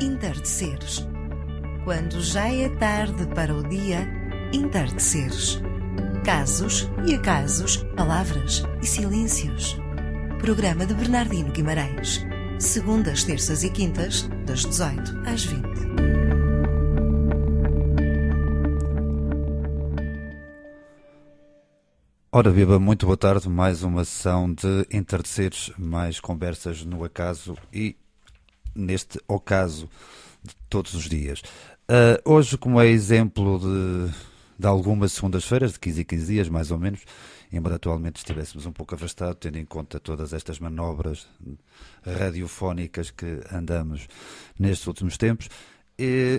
Entardeceres. Quando já é tarde para o dia, entardeceres. Casos e acasos, palavras e silêncios. Programa de Bernardino Guimarães. Segundas, terças e quintas, das 18 às 20. Ora viva, muito boa tarde, mais uma sessão de Entardeceres, mais conversas no acaso e neste ocaso de todos os dias. Hoje, como é exemplo de algumas segundas-feiras, de 15 em 15 dias mais ou menos, embora atualmente estivéssemos um pouco afastados, tendo em conta todas estas manobras radiofónicas que andamos nestes últimos tempos.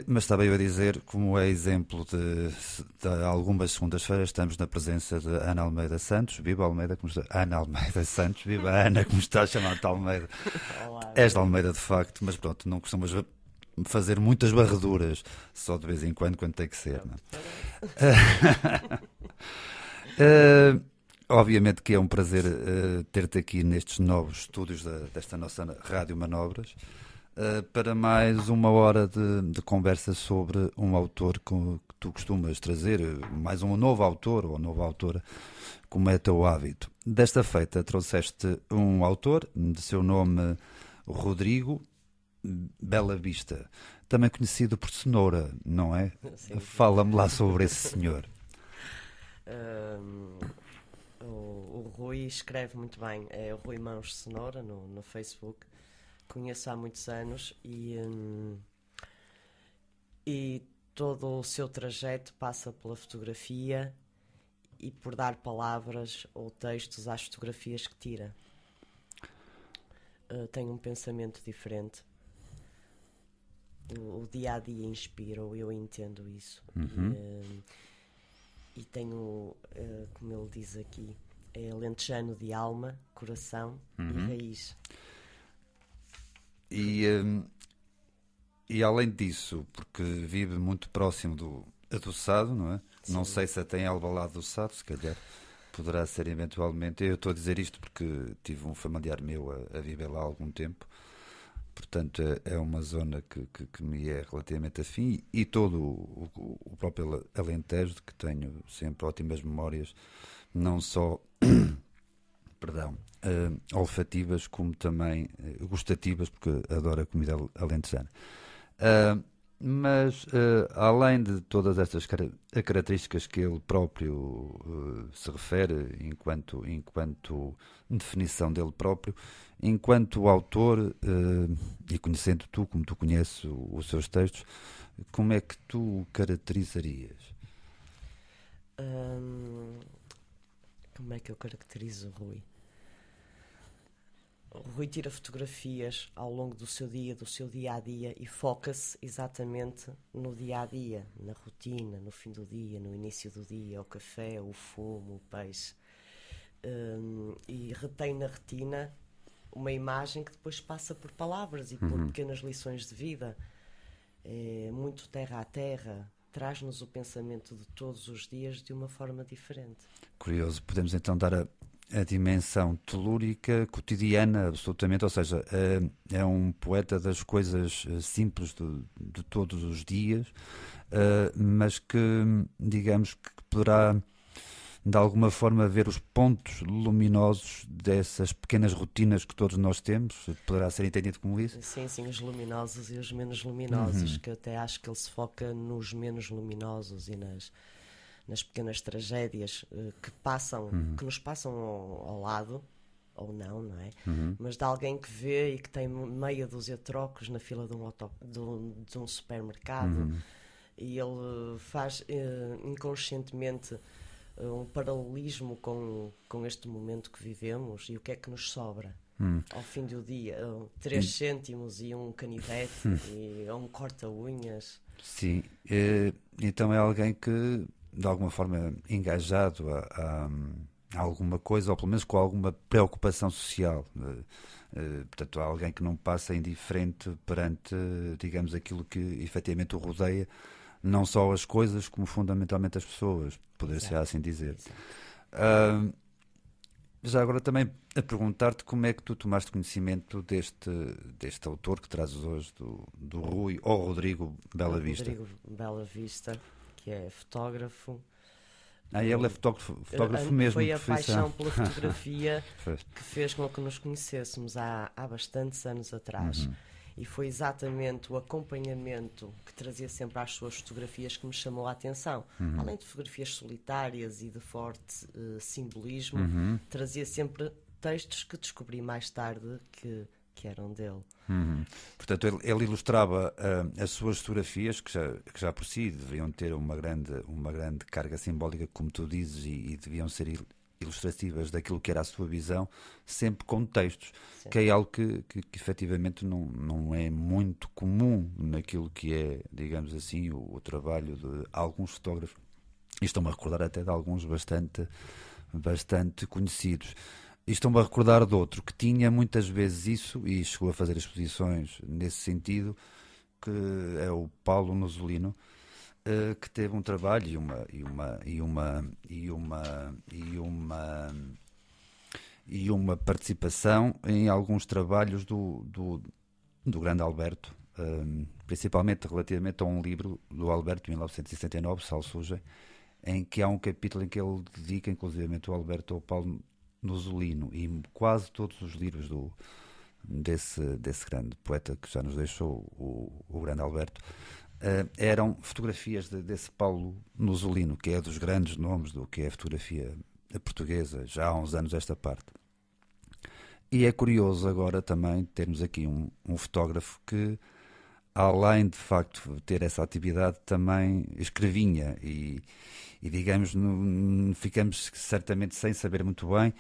Mas estava eu a dizer, como é exemplo de algumas segundas-feiras, estamos na presença de Ana Almeida Santos. Viva Almeida, como está? Ana Almeida Santos, viva Ana, como está a chamar-te Almeida. Olá, És de Almeida de facto, mas pronto, não costumas fazer muitas varreduras, só de vez em quando tem que ser. Não? Obviamente que é um prazer ter-te aqui nestes novos estúdios desta nossa Rádio Manobras. Para mais uma hora de conversa sobre um autor que tu costumas trazer, mais um novo autor ou nova autora, como é teu hábito. Desta feita trouxeste um autor, de seu nome Rodrigo Bela Vista, também conhecido por Cenoura, não é? Sim. Fala-me lá sobre esse senhor. O Rui escreve muito bem, é o Rui Mãos Cenoura no Facebook. Conheço há muitos anos e todo o seu trajeto passa pela fotografia e por dar palavras ou textos às fotografias que tira. Tem um pensamento diferente. O dia a dia inspira-o, eu entendo isso. Uhum. E tenho, como ele diz aqui, é alentejano de alma, coração e raiz. E além disso, porque vive muito próximo do Sado, não é? Sim. Não sei se até em Alvalade do Sado, se calhar poderá ser eventualmente. Eu estou a dizer isto porque tive um familiar meu a viver lá há algum tempo, portanto é uma zona que me é relativamente afim, e todo o próprio Alentejo, de que tenho sempre ótimas memórias, não só perdão, olfativas, como também gustativas, porque adoro a comida alentejana. Mas além de todas estas características que ele próprio se refere enquanto definição dele próprio, enquanto autor, e conhecendo tu como tu conheces os seus textos, como é que tu o caracterizarias? Como é que eu caracterizo o Rui? O Rui tira fotografias ao longo do seu dia a dia, e foca-se exatamente no dia a dia, na rotina, no fim do dia, no início do dia, o café, o fumo, o peixe. E retém na retina uma imagem que depois passa por palavras e por pequenas lições de vida. É muito terra a terra, traz-nos o pensamento de todos os dias de uma forma diferente. Curioso, podemos então dar a dimensão telúrica, cotidiana, absolutamente, ou seja, é um poeta das coisas simples de todos os dias, mas que, digamos, que poderá de alguma forma ver os pontos luminosos dessas pequenas rotinas que todos nós temos. Poderá ser entendido como isso? Sim, os luminosos e os menos luminosos, que até acho que ele se foca nos menos luminosos e nas pequenas tragédias que nos passam ao lado, ou não é? Mas de alguém que vê e que tem meia dúzia de trocos na fila de um supermercado, e ele faz inconscientemente um paralelismo com este momento que vivemos e o que é que nos sobra. Ao fim do dia, 3 cêntimos e um canivete e um corta-unhas. Sim, então é alguém que de alguma forma engajado a alguma coisa, ou pelo menos com alguma preocupação social. Portanto, há alguém que não passa indiferente perante, digamos, aquilo que efetivamente o rodeia, não só as coisas, como fundamentalmente as pessoas, poder-se assim dizer. Já agora também a perguntar-te como é que tu tomaste conhecimento deste autor que trazes hoje, do Rui ou Rodrigo Bela Vista. Rodrigo Bela Vista, que é fotógrafo. Ele é fotógrafo mesmo. Foi a profissão. paixão pela fotografia que fez com que nos conhecêssemos há bastantes anos atrás. E foi exatamente o acompanhamento que trazia sempre às suas fotografias que me chamou a atenção. Além de fotografias solitárias e de forte simbolismo, trazia sempre textos que descobri mais tarde que eram dele. Portanto, ele ilustrava as suas fotografias, que já por si deveriam ter uma grande carga simbólica, como tu dizes, e deviam ser ilustrativas daquilo que era a sua visão, sempre com textos. Sim. Que é algo que efetivamente não é muito comum naquilo que é, digamos assim, o trabalho de alguns fotógrafos. E estou-me a recordar até de alguns bastante conhecidos. E estou-me a recordar de outro que tinha muitas vezes isso, e chegou a fazer exposições nesse sentido, que é o Paulo Nuzzolino, que teve um trabalho e uma participação em alguns trabalhos do grande Alberto, principalmente relativamente a um livro do Alberto de 1969, Sal Suja, em que há um capítulo em que ele dedica inclusivamente o Alberto ao Paulo Nuzzolino, e quase todos os livros desse grande poeta que já nos deixou, o grande Alberto, eram fotografias desse Paulo Nuzzolino, que é dos grandes nomes do que é a fotografia portuguesa, já há uns anos esta parte. E é curioso agora também termos aqui um fotógrafo que, além de facto ter essa atividade, também escrevinha e digamos, ficamos certamente sem saber muito bem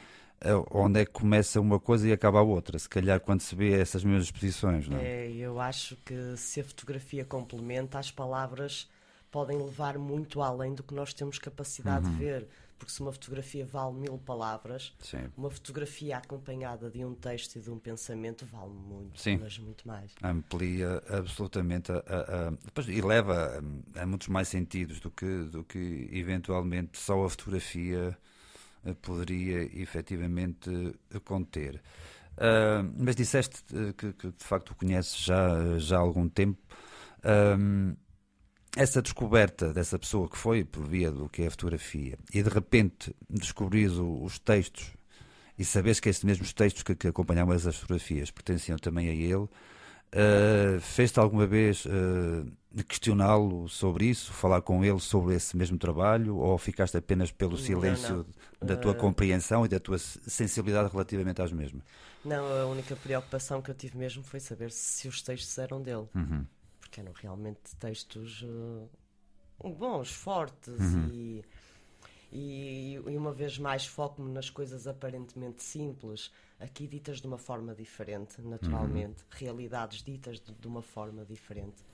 onde é que começa uma coisa e acaba a outra, se calhar quando se vê essas mesmas exposições, não é? Eu acho que se a fotografia complementa, as palavras podem levar muito além do que nós temos capacidade de ver, porque se uma fotografia vale 1000 palavras, sim, uma fotografia acompanhada de um texto e de um pensamento vale muito, sim, mas muito mais. Amplia absolutamente e leva a muitos mais sentidos do que eventualmente só a fotografia poderia efetivamente conter. Mas disseste que de facto o conheces já há algum tempo. Essa descoberta dessa pessoa que foi por via do que é a fotografia e de repente descobris os textos e sabes que estes mesmos textos que acompanhavam essas fotografias pertenciam também a ele, fez-te alguma vez questioná-lo sobre isso, falar com ele sobre esse mesmo trabalho, ou ficaste apenas pelo silêncio da tua compreensão e da tua sensibilidade relativamente às mesmas? Não, a única preocupação que eu tive mesmo foi saber se os textos eram dele. Porque eram realmente textos bons, fortes, e uma vez mais foco-me nas coisas aparentemente simples, aqui ditas de uma forma diferente, naturalmente, realidades ditas de uma forma diferente.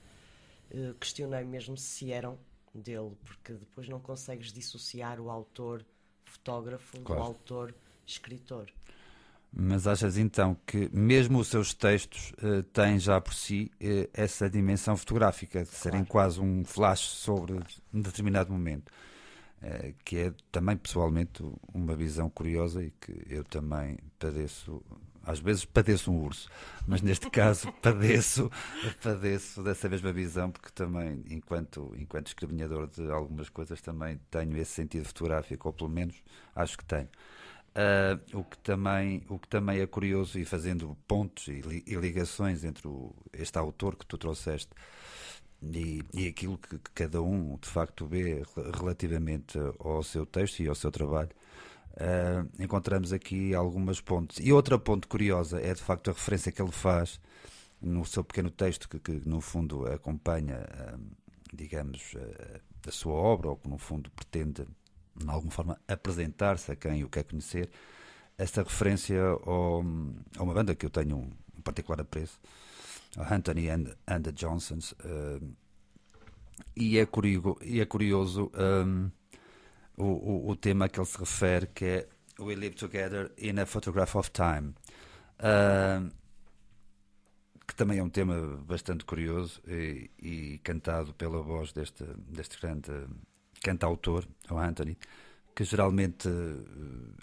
Questionei mesmo se eram dele, porque depois não consegues dissociar o autor fotógrafo do autor escritor. Mas achas então que mesmo os seus textos têm já por si essa dimensão fotográfica, de serem quase um flash sobre um determinado momento, que é também pessoalmente uma visão curiosa e que eu também padeço, às vezes padeço um urso, mas neste caso padeço dessa mesma visão, porque também enquanto escrevinhador de algumas coisas também tenho esse sentido fotográfico, ou pelo menos acho que tenho. O que também é curioso, e fazendo pontos e ligações entre este autor que tu trouxeste e aquilo que cada um de facto vê relativamente ao seu texto e ao seu trabalho, encontramos aqui algumas pontes. E outra ponte curiosa é de facto a referência que ele faz no seu pequeno texto que no fundo acompanha, digamos, a sua obra, ou que no fundo pretende de alguma forma apresentar-se a quem o quer conhecer, esta referência a uma banda que eu tenho um particular apreço, a Anthony and the Johnsons, e é curioso o tema a que ele se refere, que é We Live Together in a Photograph of Time, que também é um tema bastante curioso e cantado pela voz deste grande cantautor, o Anthony, que geralmente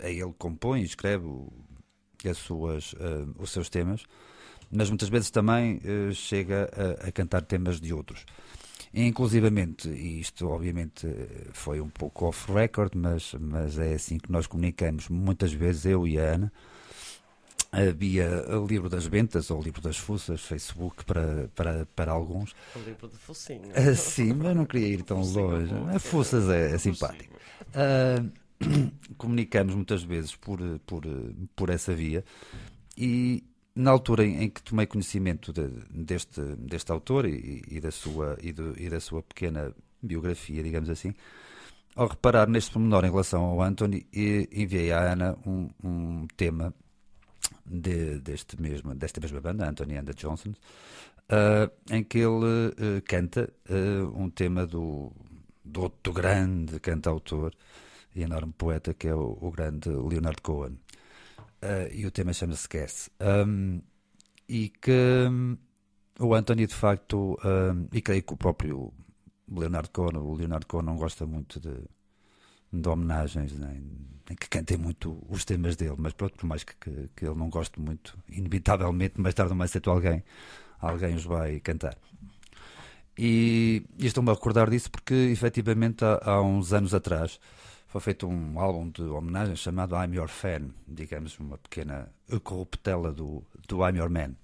é ele que compõe e escreve os seus temas, mas muitas vezes também chega a cantar temas de outros. E, inclusivamente, e isto obviamente foi um pouco off-record, mas é assim que nós comunicamos muitas vezes, eu e a Ana, via o livro das ventas ou o livro das fuças, Facebook para alguns. O livro de focinho. Sim, mas não queria ir tão longe. A fuças é simpático. Comunicamos muitas vezes por essa via, e na altura em que tomei conhecimento deste autor e da sua pequena biografia, digamos assim, ao reparar neste pormenor em relação ao Anthony, enviei à Ana um tema desta mesma banda, Anthony and the Johnsons, em que ele canta um tema do outro grande cantautor e enorme poeta, que é o grande Leonard Cohen. E o tema chama-se Guess. E que o Anthony, de facto, e creio que o próprio o Leonard Cohen não gosta muito de homenagens, nem que cantem muito os temas dele, mas pronto, por mais que ele não goste muito, inevitavelmente, mais tarde ou mais cedo alguém os vai cantar. E estou-me a recordar disso porque, efetivamente, há uns anos atrás, foi feito um álbum de homenagem chamado I'm Your Fan, digamos, uma pequena corruptela do I'm Your Man.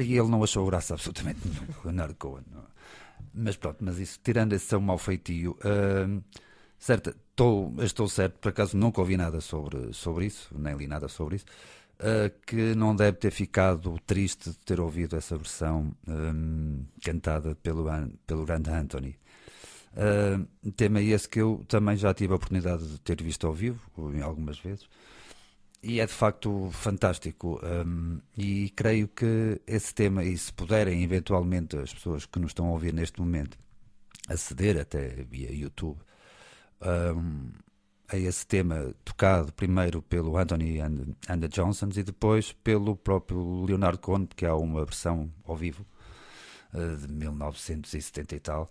E ele não achou graça absolutamente nenhuma, Leonard Cohen. Mas pronto, mas isso, tirando esse seu mau feitio, certo, estou certo, por acaso nunca ouvi nada sobre isso, nem li nada sobre isso, que não deve ter ficado triste de ter ouvido essa versão cantada pelo grande Anthony. Tema esse que eu também já tive a oportunidade de ter visto ao vivo, algumas vezes, e é de facto fantástico. E creio que esse tema, e se puderem eventualmente as pessoas que nos estão a ouvir neste momento aceder até via YouTube a esse tema, tocado primeiro pelo Anthony and the Johnsons e depois pelo próprio Leonard Cohen, que há uma versão ao vivo de 1970 e tal,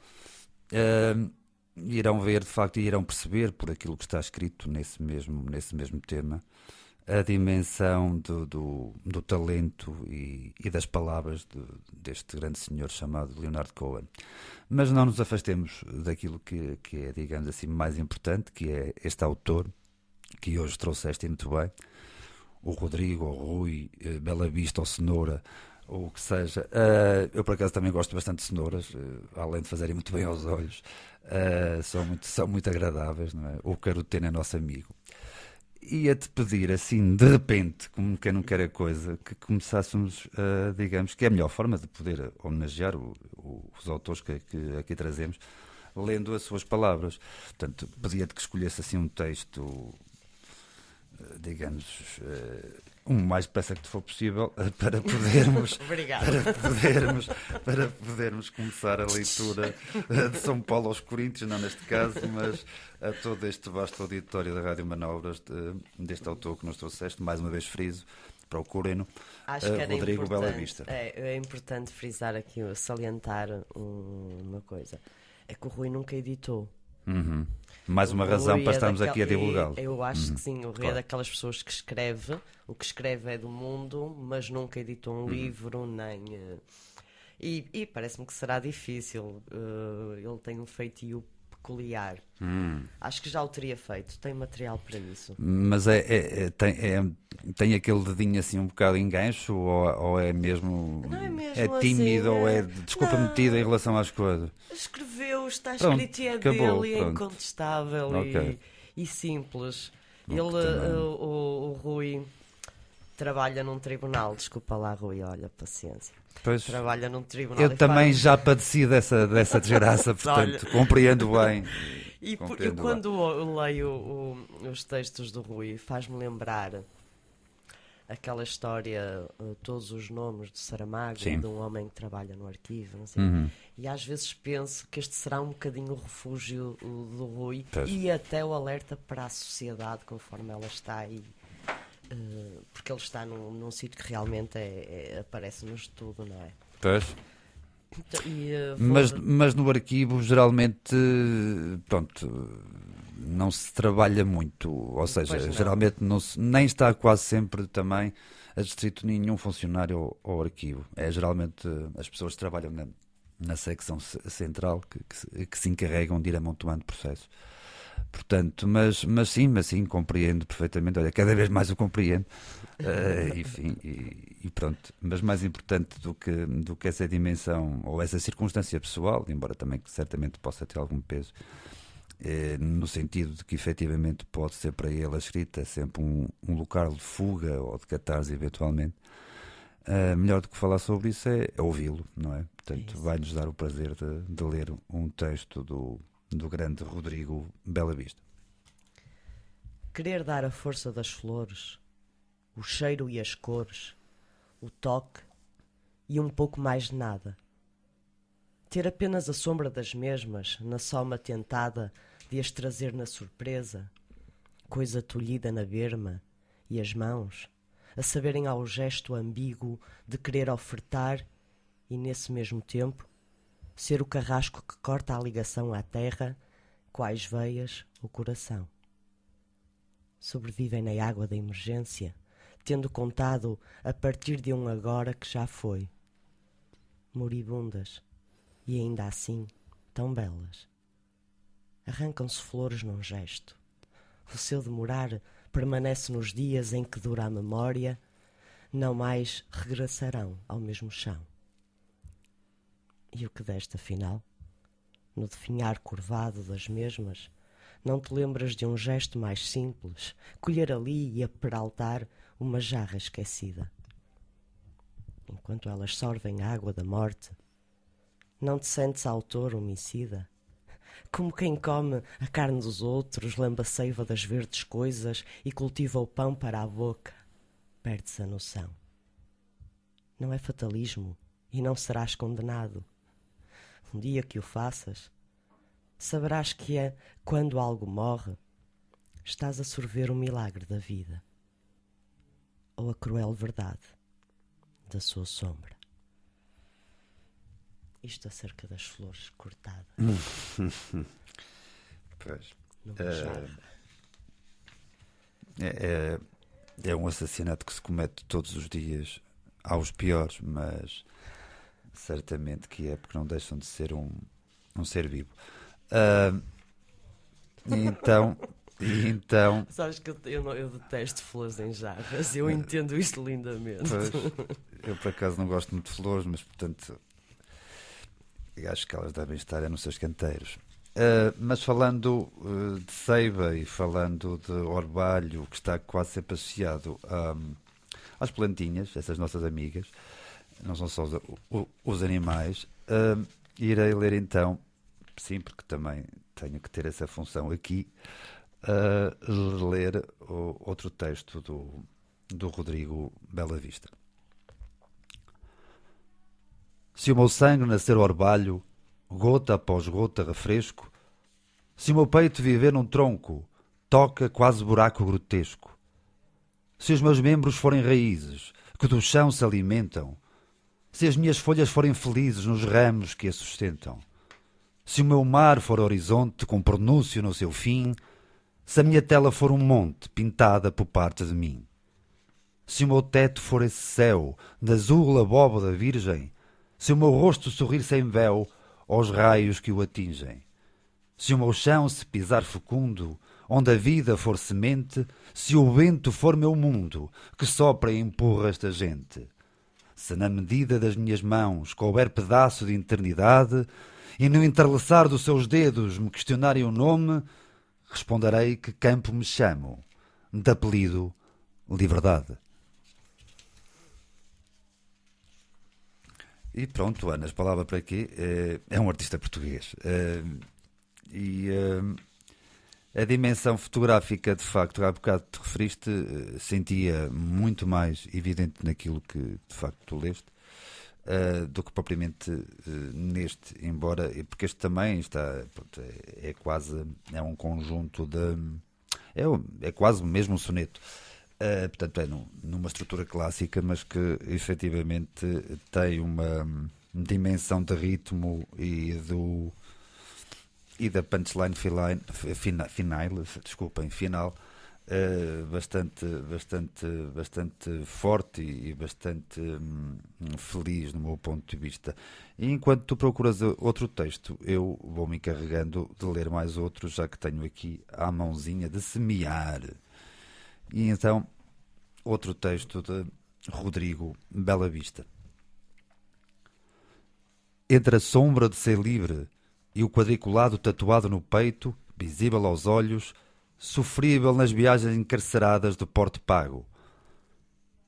irão ver de facto e irão perceber por aquilo que está escrito nesse mesmo tema a dimensão do talento e das palavras deste grande senhor chamado Leonard Cohen. Mas não nos afastemos daquilo que é, digamos assim, mais importante, que é este autor que hoje trouxeste muito bem, o Rodrigo, o Rui, Bela Vista ou Cenoura, ou o que seja. Eu por acaso também gosto bastante de cenouras, além de fazerem muito bem aos olhos, são muito agradáveis, não é? O Caroteno é nosso amigo. Ia-te pedir, assim, de repente, como quem não quer a coisa, que começássemos, digamos, que é a melhor forma de poder homenagear os autores que aqui trazemos, lendo as suas palavras. Portanto, pedia-te que escolhesse assim um texto, digamos, o mais depressa que te for possível, para podermos começar a leitura de São Paulo aos Coríntios, não neste caso, mas a todo este vasto auditório da Rádio Manobras, deste autor que nos trouxeste. Mais uma vez friso, procurem-no, Rodrigo Bela Vista. É importante frisar aqui, salientar uma coisa, é que o Rui nunca editou. Uhum. Mais uma razão para estarmos aqui a divulgá-lo. Eu acho que sim, o Rui é daquelas pessoas que escreve, o que escreve é do mundo, mas nunca editou um livro, nem... E parece-me que será difícil. Ele tem um feitio peculiar. Acho que já o teria feito, tem material para isso. Mas tem aquele dedinho assim um bocado em gancho, ou é mesmo, não é mesmo é tímido, assim, ou é desculpa metida em relação às coisas? Escreveu, está Pronto, escrito e é acabou, dele, é pronto. incontestável, Ok. e simples. Não, O Rui trabalha num tribunal, desculpa lá, Rui, olha, paciência. Pois, Trabalha num tribunal. eu também já padeci dessa desgraça, portanto, compreendo bem. E Compreendo quando eu leio os textos do Rui, faz-me lembrar aquela história, todos os nomes de Saramago, Sim. de um homem que trabalha no arquivo, não sei. E às vezes penso que este será um bocadinho o refúgio do Rui, Pois. e até o alerta para a sociedade conforme ela está aí. Porque ele está num sítio que realmente aparece-nos tudo, não é? Pois. E, Mas no arquivo, geralmente, pronto, não se trabalha muito, ou seja, Pois não. geralmente nem está quase sempre também adscrito nenhum funcionário ao arquivo. É geralmente as pessoas que trabalham na secção central que se encarregam de ir amontoando processos. Portanto, mas sim, compreendo perfeitamente. Olha, cada vez mais o compreendo. Enfim, e pronto. Mas mais importante do que essa dimensão ou essa circunstância pessoal, embora também que certamente possa ter algum peso, no sentido de que efetivamente pode ser para ele a escrita sempre um local de fuga ou de catarse eventualmente. Melhor do que falar sobre isso é ouvi-lo, não é? Portanto, vai-nos dar o prazer de ler um texto do grande Rodrigo Bela Vista. Querer dar a força das flores, o cheiro e as cores, o toque e um pouco mais de nada. Ter apenas a sombra das mesmas na soma tentada de as trazer na surpresa, coisa tolhida na berma, e as mãos a saberem ao gesto ambíguo de querer ofertar e, nesse mesmo tempo, ser o carrasco que corta a ligação à terra, quais veias o coração. Sobrevivem na água da emergência, tendo contado a partir de um agora que já foi. Moribundas, e ainda assim tão belas. Arrancam-se flores num gesto. O seu demorar permanece nos dias em que dura a memória, não mais regressarão ao mesmo chão. E o que desta afinal? No definhar curvado das mesmas, não te lembras de um gesto mais simples, colher ali e aperaltar uma jarra esquecida. Enquanto elas sorvem a água da morte, não te sentes autor homicida? Como quem come a carne dos outros, lambe a seiva das verdes coisas e cultiva o pão para a boca, perdes a noção. Não é fatalismo e não serás condenado. Um dia que o faças, saberás que é quando algo morre, estás a sorver o milagre da vida ou a cruel verdade da sua sombra. Isto acerca das flores cortadas. Pois. Numa jarra. É um assassinato que se comete todos os dias aos piores, mas certamente que é porque não deixam de ser um ser vivo. E então Sabes que eu detesto flores em jarras. Eu entendo isto lindamente. pois, eu por acaso não gosto muito de flores, mas portanto acho que elas devem estar nos seus canteiros. Mas falando de seiva e falando de orvalho, que está quase sempre associado às plantinhas, essas nossas amigas, não são só os animais, irei ler então, sim, porque também tenho que ter essa função aqui, ler outro texto do Rodrigo Bela Vista. Se o meu sangue nascer orvalho, gota após gota refresco, se o meu peito viver num tronco, toca quase buraco grotesco, se os meus membros forem raízes, que do chão se alimentam, se as minhas folhas forem felizes nos ramos que a sustentam, se o meu mar for horizonte com pronúncio no seu fim, se a minha tela for um monte pintada por parte de mim, se o meu teto for esse céu de azul abóbada virgem, se o meu rosto sorrir sem véu aos raios que o atingem, se o meu chão se pisar fecundo, onde a vida for semente, se o vento for meu mundo, que sopra e empurra esta gente, se na medida das minhas mãos couber pedaço de eternidade, e no entrelaçar dos seus dedos me questionarem o nome, responderei que campo me chamo, de apelido Liberdade. E pronto, Ana, as palavras para aqui. É um artista português. A dimensão fotográfica, de facto, há bocado te referiste, sentia muito mais evidente naquilo que, de facto, tu leste, do que propriamente neste, embora, porque este também está, pronto, é quase, é um conjunto de, é quase mesmo um soneto. Portanto, é numa estrutura clássica, mas que efetivamente tem uma dimensão de ritmo e e da punchline final, bastante forte e bastante feliz no meu ponto de vista. E enquanto tu procuras outro texto, eu vou-me encarregando de ler mais outros, já que tenho aqui à mãozinha de semear. E então, outro texto de Rodrigo Bela Vista. Entre a sombra de ser livre e o quadriculado tatuado no peito, visível aos olhos, sofrível nas viagens encarceradas de porte pago.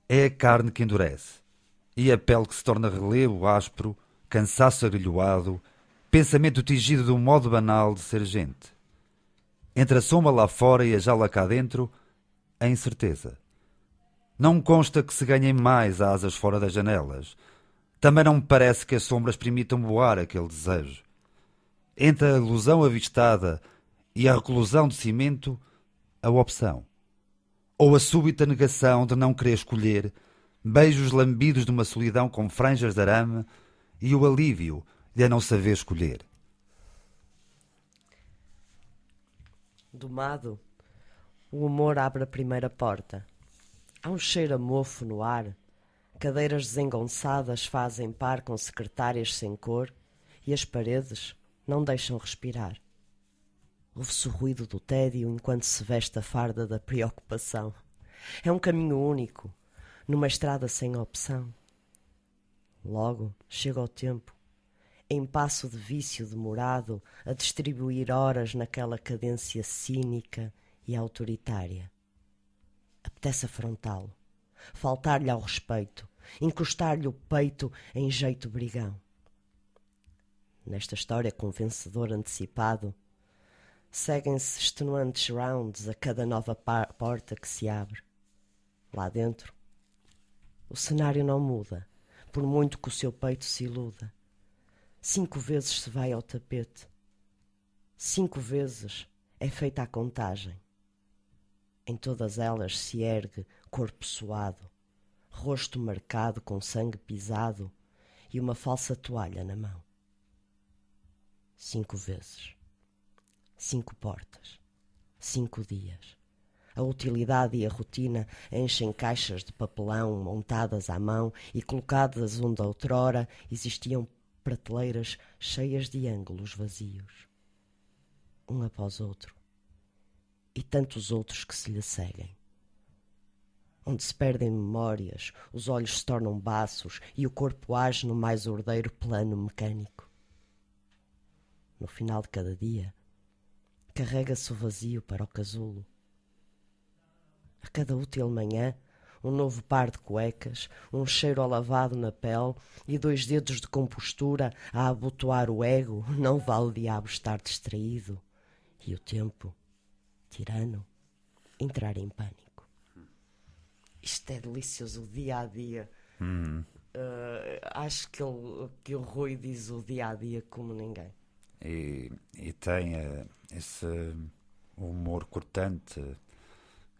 É a carne que endurece, e a pele que se torna relevo áspero, cansaço agrilhoado, pensamento tingido de um modo banal de ser gente. Entre a sombra lá fora e a jaula cá dentro, a incerteza. Não consta que se ganhem mais asas fora das janelas. Também não me parece que as sombras permitam voar aquele desejo. Entre a ilusão avistada e a reclusão de cimento, a opção. Ou a súbita negação de não querer escolher, beijos lambidos de uma solidão com franjas de arame e o alívio de a não saber escolher. Domado, o amor abre a primeira porta. Há um cheiro a mofo no ar. Cadeiras desengonçadas fazem par com secretárias sem cor e as paredes não deixam respirar. Ouve-se o ruído do tédio enquanto se veste a farda da preocupação. É um caminho único, numa estrada sem opção. Logo chega o tempo, em passo de vício demorado, a distribuir horas naquela cadência cínica e autoritária. Apetece afrontá-lo, faltar-lhe ao respeito, encostar-lhe o peito em jeito brigão. Nesta história com vencedor antecipado, seguem-se extenuantes rounds a cada nova porta que se abre. Lá dentro, o cenário não muda, por muito que o seu peito se iluda. 5 vezes se vai ao tapete. 5 vezes é feita a contagem. Em todas elas se ergue corpo suado, rosto marcado com sangue pisado e uma falsa toalha na mão. 5 vezes. 5 portas. 5 dias. A utilidade e a rotina enchem caixas de papelão montadas à mão e colocadas onde outrora existiam prateleiras cheias de ângulos vazios. Um após outro. E tantos outros que se lhe seguem. Onde se perdem memórias, os olhos se tornam baços e o corpo age no mais ordeiro plano mecânico. No final de cada dia, carrega-se o vazio para o casulo. A cada útil manhã, um novo par de cuecas, um cheiro a lavado na pele e 2 dedos de compostura a abotoar o ego, não vale o diabo estar distraído. E o tempo, tirano, entrar em pânico. Isto é delicioso, o dia a dia. Acho que o Rui diz o dia a dia como ninguém. E tem esse humor cortante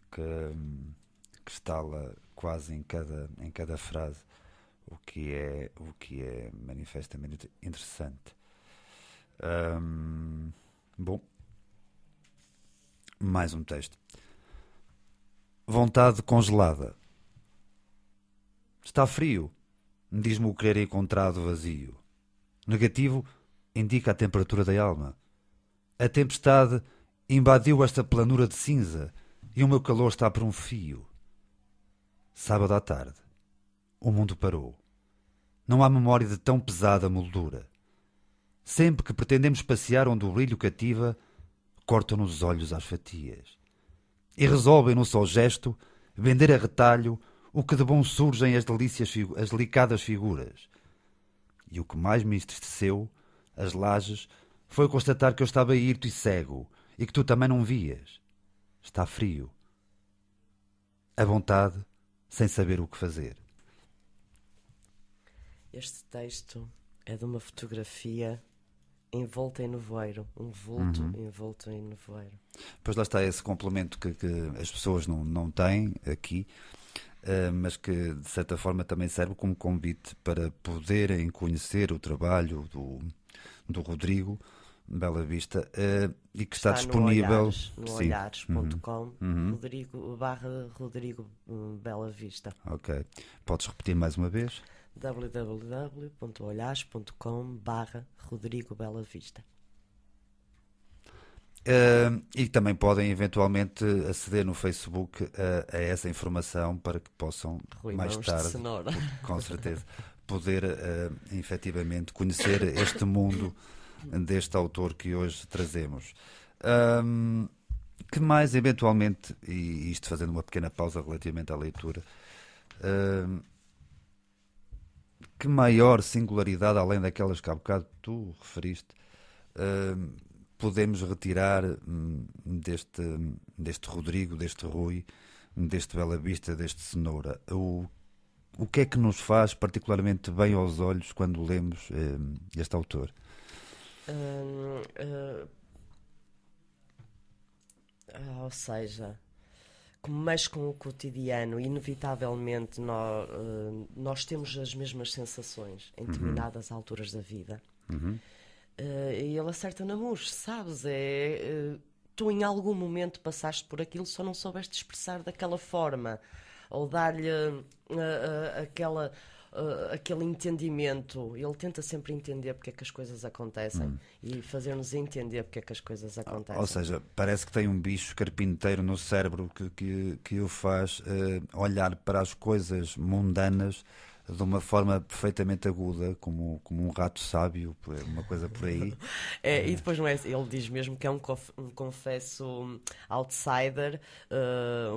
que estala quase em cada frase, o que é manifestamente interessante. Bom, mais um texto. Vontade congelada. Está frio, diz-me o querer encontrado vazio. Negativo indica a temperatura da alma. A tempestade invadiu esta planura de cinza e o meu calor está por um fio. Sábado à tarde. O mundo parou. Não há memória de tão pesada moldura. Sempre que pretendemos passear onde o brilho cativa, cortam-nos os olhos às fatias. E resolvem, num só gesto, vender a retalho o que de bom surgem as delicadas figuras. E o que mais me entristeceu, as lajes, foi constatar que eu estava hirto e cego e que tu também não vias. Está frio. A vontade, sem saber o que fazer. Este texto é de uma fotografia envolta em nevoeiro, um vulto envolto em nevoeiro. Pois lá está esse complemento que as pessoas não têm aqui, mas que de certa forma também serve como convite para poderem conhecer o trabalho do Rodrigo, Bela Vista, e que está disponível no sim. olhares.com, Rodrigo Bela Vista. Ok. Podes repetir mais uma vez? www.olhares.com/Rodrigo Bela Vista. E também podem eventualmente aceder no Facebook a essa informação para que possam Rui mais Mãos tarde, de Cenoura. com certeza, poder efetivamente conhecer este mundo deste autor que hoje trazemos. Que mais eventualmente, e isto fazendo uma pequena pausa relativamente à leitura, que maior singularidade, além daquelas que há bocado tu referiste, podemos retirar deste Rodrigo, deste Rui, deste Bela Vista, deste Cenoura? O que é que nos faz particularmente bem aos olhos quando lemos este autor? Ou seja, como mexe com o cotidiano, inevitavelmente nós temos as mesmas sensações em determinadas alturas da vida. E ele acerta na mousse, sabes? Tu em algum momento passaste por aquilo, só não soubeste expressar daquela forma, ou dar-lhe aquele entendimento. Ele tenta sempre entender porque é que as coisas acontecem e fazer-nos entender porque é que as coisas acontecem. Ou seja, parece que tem um bicho carpinteiro no cérebro que o faz olhar para as coisas mundanas de uma forma perfeitamente aguda, como um rato sábio, uma coisa por aí. E depois não é, ele diz mesmo que é um confesso outsider,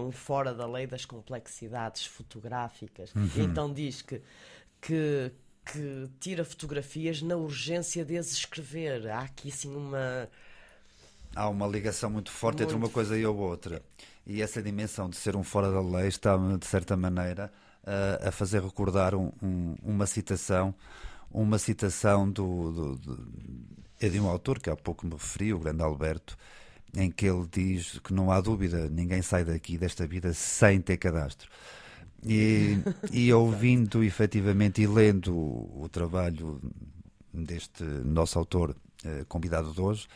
um fora da lei das complexidades fotográficas. E então diz que tira fotografias na urgência de as escrever. Há aqui assim Há uma ligação muito forte entre uma coisa e a outra. E essa dimensão de ser um fora da lei está, de certa maneira, a fazer recordar uma citação de um autor que há pouco me referi, o grande Alberto, em que ele diz que não há dúvida, ninguém sai desta vida sem ter cadastro. E ouvindo efetivamente e lendo o trabalho deste nosso autor convidado de hoje,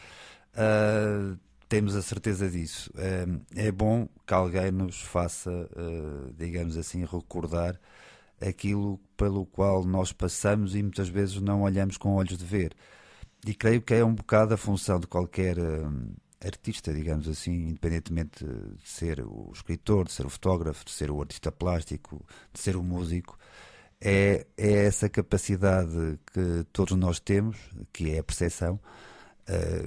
temos a certeza disso. É bom que alguém nos faça, digamos assim, recordar aquilo pelo qual nós passamos e muitas vezes não olhamos com olhos de ver. E creio que é um bocado a função de qualquer artista, digamos assim, independentemente de ser o escritor, de ser o fotógrafo, de ser o artista plástico, de ser o músico, é essa capacidade que todos nós temos, que é a percepção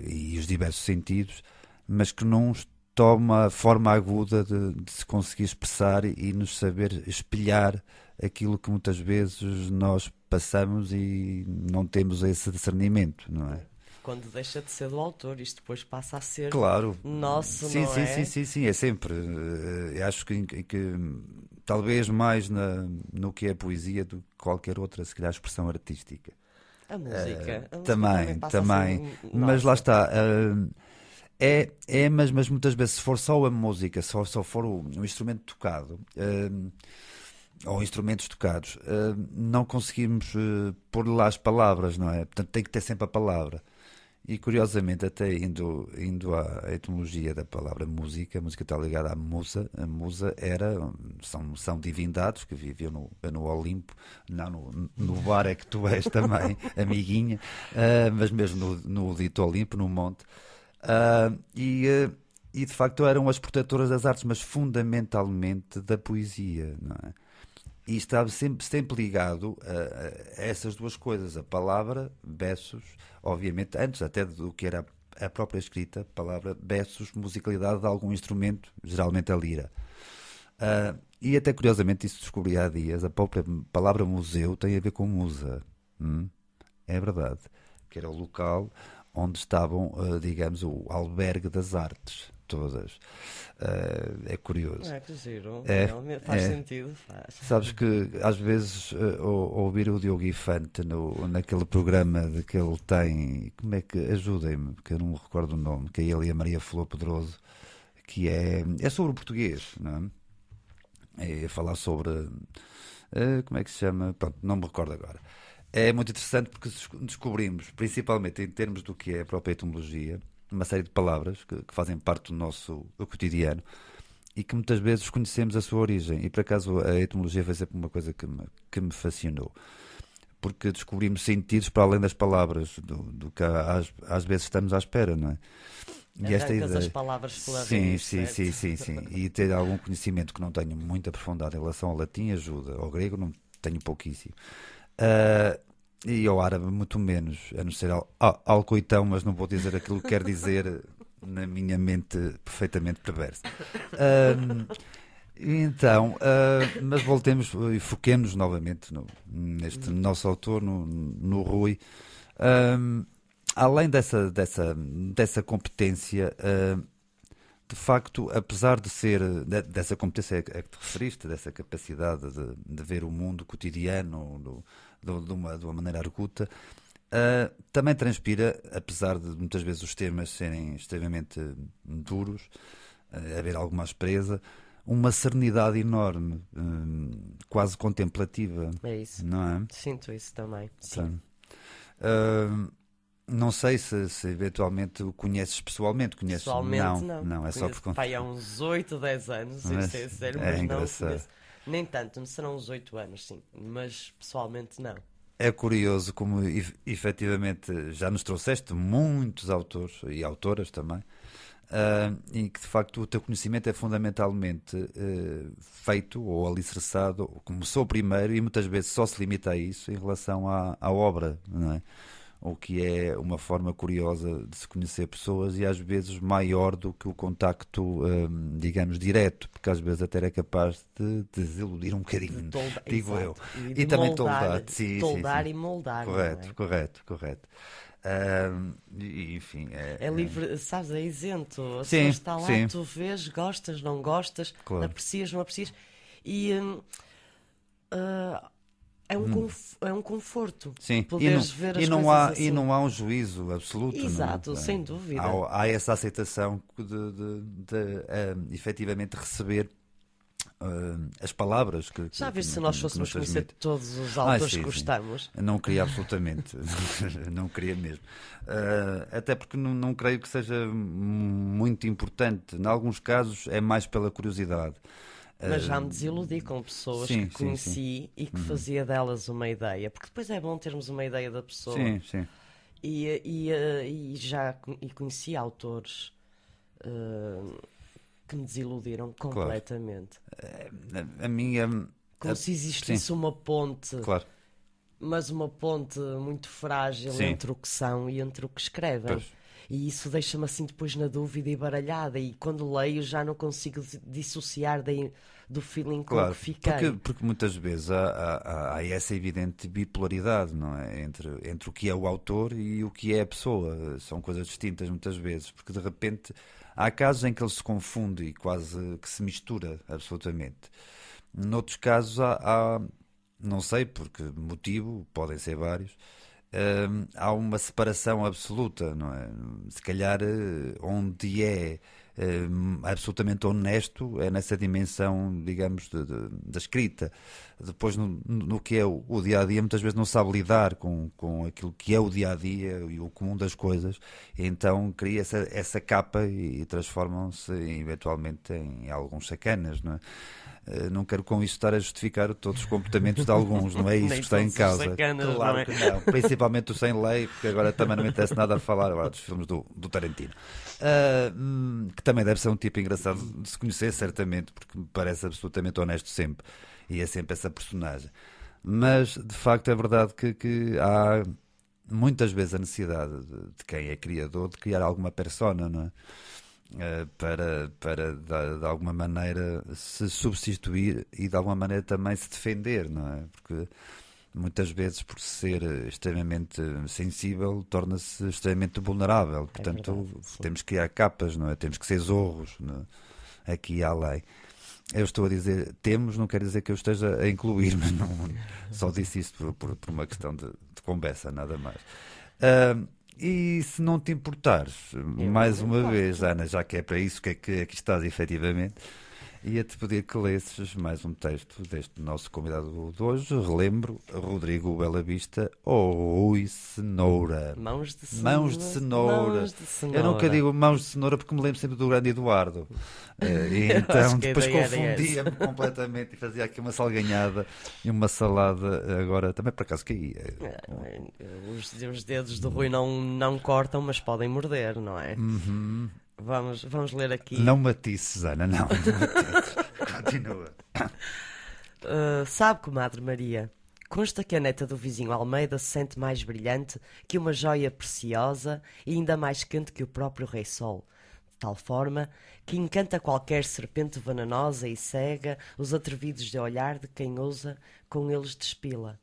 e os diversos sentidos, mas que não toma a forma aguda de se conseguir expressar e nos saber espelhar aquilo que muitas vezes nós passamos e não temos esse discernimento, não é? Quando deixa de ser do autor, isto depois passa a ser claro. Nosso, sim, não sim, é? Sim, é sempre. Acho que talvez mais no que é a poesia do que qualquer outra, se calhar, expressão artística. A música Também. passa a ser Mas nossa. lá está. Mas muitas vezes, se for só a música, só for o instrumento tocado, ou instrumentos tocados, não conseguimos pôr lá as palavras, não é? Portanto, tem que ter sempre a palavra. E curiosamente, até indo à etimologia da palavra música, a música está ligada à musa. A musa são divindades que viviam no Olimpo, não no bar é que tu és também, amiguinha, mas mesmo no dito Olimpo, no monte. E de facto eram as protetoras das artes, mas fundamentalmente da poesia, não é? E estava sempre ligado a essas duas coisas, a palavra, versos, obviamente, antes até do que era a própria escrita, palavra, versos, musicalidade de algum instrumento, geralmente a lira. E até curiosamente, isso descobri há dias, a própria palavra museu tem a ver com musa. É verdade, que era o local onde estavam, digamos, o albergue das artes todas. É curioso. É que giro. É. Faz sentido. Faz. Sabes que às vezes ouvir o Diogo Infante naquele programa de que ele tem, como é que, ajudem-me, porque eu não me recordo o nome, que é ele e a Maria Flor Pedroso, que é sobre o português, não é? É falar sobre, como é que se chama? Pronto, não me recordo agora. é muito interessante porque descobrimos, principalmente em termos do que é a própria etimologia, uma série de palavras que fazem parte do nosso cotidiano e que muitas vezes conhecemos a sua origem. E por acaso a etimologia foi sempre uma coisa que me fascinou. Porque descobrimos sentidos para além das palavras, do que às vezes estamos à espera, não é? E esta ideia... as palavras pela sim, sim. E ter algum conhecimento que não tenho muito aprofundado em relação ao latim ajuda. Ao grego não tenho pouquíssimo. E ao árabe muito menos, a não ser alcoitão, mas não vou dizer aquilo que quer dizer na minha mente perfeitamente perversa. Então, mas voltemos e foquemos novamente neste nosso autor, no Rui. Além dessa competência, de facto, apesar de ser dessa competência a que te referiste, dessa capacidade de ver o mundo cotidiano de uma maneira arguta, também transpira, apesar de muitas vezes os temas serem extremamente duros, haver alguma aspereza, uma serenidade enorme, quase contemplativa. É isso. Não é? Sinto isso também. Sim. Então, não sei se eventualmente o conheces pessoalmente. Pessoalmente não. É só por conta. Pai, há uns 8, 10 anos, sem ser sério, mas não conheço. Nem tanto, serão uns 8 anos, sim, mas pessoalmente não. É curioso como efetivamente já nos trouxeste muitos autores e autoras também, e que de facto o teu conhecimento é fundamentalmente feito ou alicerçado, começou primeiro e muitas vezes só se limita a isso em relação à obra, não é? O que é uma forma curiosa de se conhecer pessoas e às vezes maior do que o contacto, digamos, direto, porque às vezes até é capaz de desiludir um bocadinho, digo eu. E também toldar, sim. E moldar. Correto. Enfim, é livre, sabes, é isento. A pessoa está lá, tu vês, gostas, não gostas, claro. Aprecias, não aprecias. E é um conforto. Sim, poderes ver as não coisas assim. E não há um juízo absoluto. Exato, não, sem dúvida. Há essa aceitação de efetivamente receber as palavras que já viste se nós fôssemos conhecer todos os autores que gostamos? Não queria absolutamente. Não queria mesmo. Até porque não creio que seja muito importante. Em alguns casos é mais pela curiosidade. Mas já me desiludi com pessoas que conheci e que fazia delas uma ideia, porque depois é bom termos uma ideia da pessoa. Sim. E conheci autores que me desiludiram completamente. Claro. A minha... Como se existisse uma ponte, claro. Mas uma ponte muito frágil entre o que são e entre o que escrevem. Pois. E isso deixa-me assim depois na dúvida e baralhada, e quando leio já não consigo dissociar do feeling com que fiquei. Porque muitas vezes há essa evidente bipolaridade, não é? Entre o que é o autor e o que é a pessoa. São coisas distintas muitas vezes, porque de repente há casos em que ele se confunde e quase que se mistura absolutamente. Noutros casos há não sei por que motivo, podem ser vários, há uma separação absoluta, não é? Se calhar onde é absolutamente honesto é nessa dimensão, digamos, da escrita. Depois no que é o dia-a-dia, muitas vezes não sabe lidar com aquilo que é o dia-a-dia e o comum das coisas, então cria essa capa e transformam-se eventualmente em alguns sacanas, não é? Não quero com isso estar a justificar todos os comportamentos de alguns, não é isso que está em causa. Sacanas, claro não é? que não, principalmente o sem lei, porque agora também não me interessa nada a falar agora dos filmes do Tarantino, que também deve ser um tipo engraçado de se conhecer, certamente, porque me parece absolutamente honesto sempre, e é sempre essa personagem. Mas de facto é verdade que há muitas vezes a necessidade de quem é criador de criar alguma persona, não é? Para de alguma maneira se substituir e de alguma maneira também se defender, não é? Porque muitas vezes, por ser extremamente sensível, torna-se extremamente vulnerável. Portanto, verdade, temos que criar capas, não é? Temos que ser zorros, não é? Aqui e além. Eu estou a dizer temos, não quer dizer que eu esteja a incluir, mas não, só disse isso por uma questão de conversa, nada mais. E se não te importares, mais uma vez, Ana, já que é para isso que aqui estás efetivamente, Ia-te pedir que lesses mais um texto deste nosso convidado de hoje. Relembro, Rodrigo Bela Vista ou Rui Cenoura. Mãos de cenoura. Mãos de cenoura. Mãos de cenoura. Eu nunca digo mãos de cenoura porque me lembro sempre do grande Eduardo. E então depois confundia-me completamente e fazia aqui uma salganhada e uma salada. Agora também por acaso caía. Os dedos do Rui não cortam, mas podem morder, não é? Uhum. Vamos ler aqui. Não matices, Ana, não matices. Continua. Sabe, comadre Maria, consta que a neta do vizinho Almeida se sente mais brilhante que uma joia preciosa e ainda mais quente que o próprio Rei Sol, de tal forma que encanta qualquer serpente venenosa e cega os atrevidos de olhar de quem ousa com eles despila.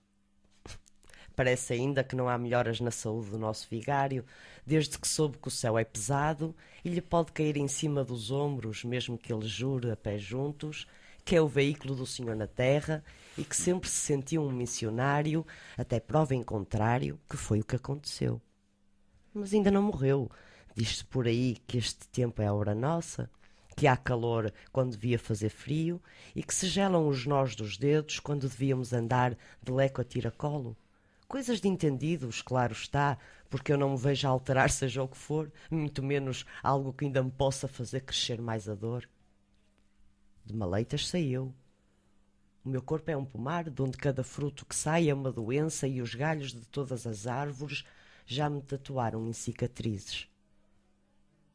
Parece ainda que não há melhoras na saúde do nosso vigário, desde que soube que o céu é pesado e lhe pode cair em cima dos ombros, mesmo que ele jure a pé juntos, que é o veículo do Senhor na terra e que sempre se sentiu um missionário, até prova em contrário, que foi o que aconteceu. Mas ainda não morreu. Diz-se por aí que este tempo é a hora nossa, que há calor quando devia fazer frio e que se gelam os nós dos dedos quando devíamos andar de leco a tiracolo. Coisas de entendidos, claro está, porque eu não me vejo a alterar seja o que for, muito menos algo que ainda me possa fazer crescer mais a dor. De maleitas sei eu. O meu corpo é um pomar, de onde cada fruto que sai é uma doença e os galhos de todas as árvores já me tatuaram em cicatrizes.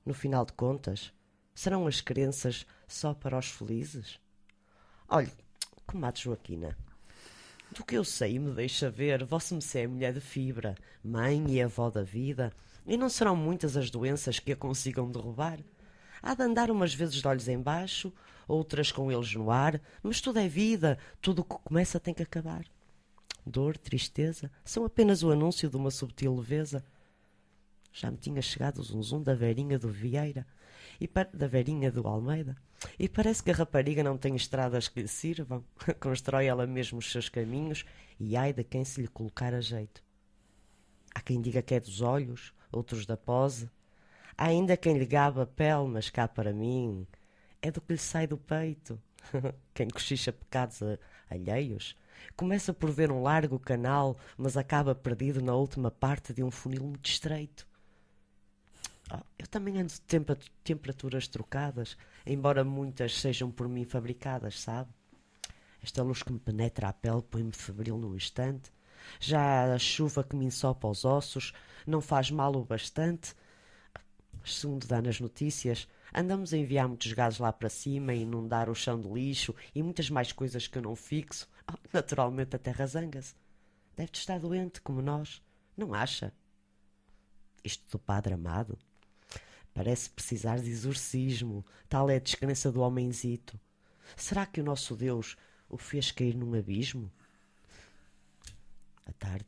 No final de contas, serão as crenças só para os felizes? Olhe, comadre Joaquina, do que eu sei e me deixa ver, Vossa-me-sé é mulher de fibra, mãe e avó da vida, e não serão muitas as doenças que a consigam derrubar. Há de andar umas vezes de olhos em baixo, outras com eles no ar, mas tudo é vida, tudo o que começa tem que acabar. Dor, tristeza, são apenas o anúncio de uma subtil leveza. Já me tinha chegado o zunzum da Verinha do Vieira, da Verinha do Almeida, e parece que a rapariga não tem estradas que lhe sirvam. Constrói ela mesmo os seus caminhos, e ai de quem se lhe colocar a jeito. Há quem diga que é dos olhos, outros da pose. Há ainda quem lhe gabe a pele, mas cá para mim é do que lhe sai do peito. Quem cochicha pecados alheios começa por ver um largo canal, mas acaba perdido na última parte de um funil muito estreito. Eu também ando de temperaturas trocadas, embora muitas sejam por mim fabricadas, sabe? Esta luz que me penetra a pele põe-me febril num instante. Já a chuva que me ensopa os ossos não faz mal o bastante. Segundo dá nas notícias, andamos a enviar muitos gases lá para cima, a inundar o chão de lixo e muitas mais coisas que eu não fixo. Naturalmente a terra zanga-se. Deve de estar doente, como nós. Não acha? Isto do Padre Amado parece precisar de exorcismo. Tal é a descrença do homenzito. Será que o nosso Deus o fez cair num abismo? À tarde